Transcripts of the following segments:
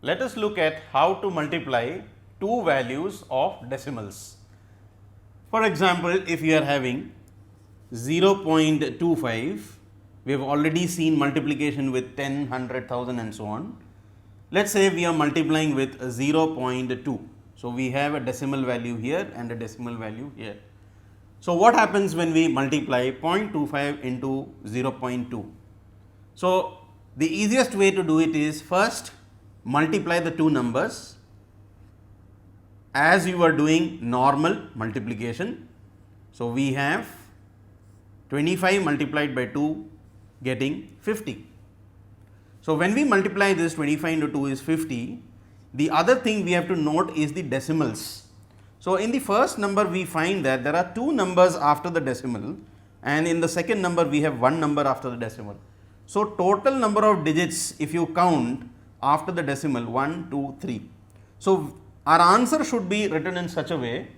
Let us look at how to multiply two values of decimals. For example, if you are having 0.25, we have already seen multiplication with 10, 100,000 and so on. Let us say we are multiplying with 0.2. So, we have a decimal value here and a decimal value here. So, what happens when we multiply 0.25 into 0.2? So, the easiest way to do it is first multiply the two numbers as you are doing normal multiplication. So, we have 25 multiplied by 2 getting 50. So, when we multiply this 25 into 2 is 50, the other thing we have to note is the decimals. So, in the first number we find that there are two numbers after the decimal, and in the second number we have one number after the decimal. So, total number of digits if you count after the decimal 1, 2, 3. So, our answer should be written in such a way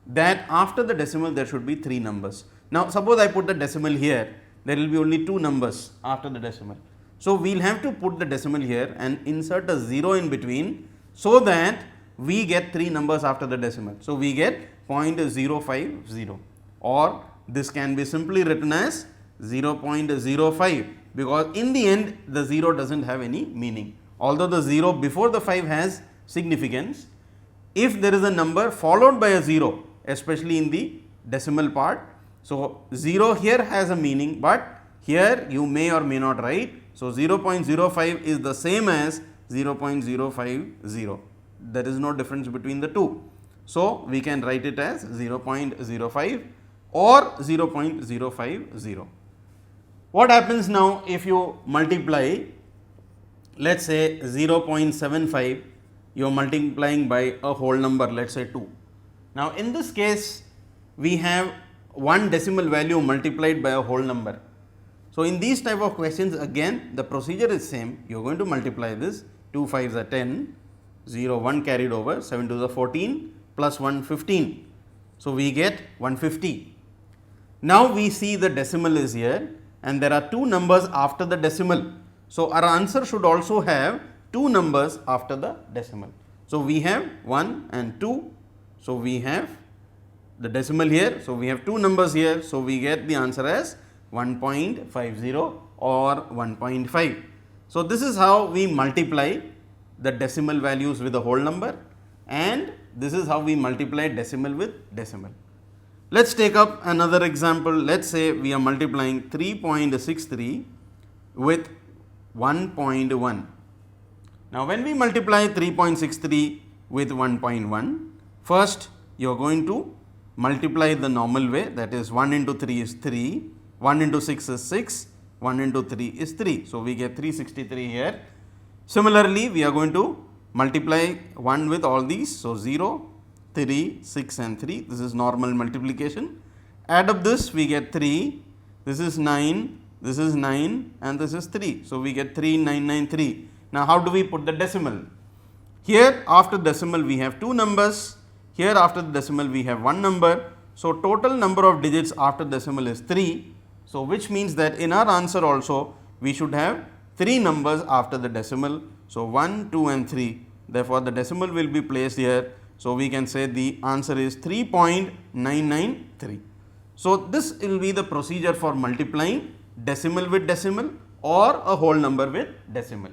that after the decimal there should be 3 numbers. Now, suppose I put the decimal here, there will be only 2 numbers after the decimal. So, we will have to put the decimal here and insert a 0 in between, so that we get 3 numbers after the decimal. So, we get 0.050, or this can be simply written as 0.05, because in the end the 0 does not have any meaning. Although the 0 before the 5 has significance, if there is a number followed by a 0, especially in the decimal part, so 0 here has a meaning, but here you may or may not write. So, 0.05 is the same as 0.050. There is no difference between the two. So, we can write it as 0.05 or 0.050. What happens now if you multiply, let us say 0.75, you are multiplying by a whole number, let us say 2. Now, in this case we have one decimal value multiplied by a whole number. So, in these type of questions again the procedure is same, you are going to multiply this, 2 5s are 10, 0 1 carried over, 7 2s are 14, plus 1 15. So, we get 150. Now, we see the decimal is here and there are two numbers after the decimal. So, our answer should also have two numbers after the decimal. So, we have 1 and 2. So, we have the decimal here. So, we have two numbers here. So, we get the answer as 1.50 or 1.5. So, this is how we multiply the decimal values with a whole number, and this is how we multiply decimal with decimal. Let us take up another example. Let us say we are multiplying 3.63 with 1.1. Now, when we multiply 3.63 with 1.1, first you are going to multiply the normal way, that is 1 into 3 is 3, 1 into 6 is 6, 1 into 3 is 3. So, we get 363 here. Similarly, we are going to multiply 1 with all these. So, 0, 3, 6 and 3, this is normal multiplication. Add up this, we get 3, this is 9, this is 9 and this is 3. So, we get 3993. Now, how do we put the decimal? Here after decimal we have two numbers, here after the decimal we have one number. So, total number of digits after decimal is 3. So, which means that in our answer also we should have 3 numbers after the decimal. So, 1, 2 and 3, therefore, the decimal will be placed here. So, we can say the answer is 3.993. So, this will be the procedure for multiplying decimal with decimal or a whole number with decimal.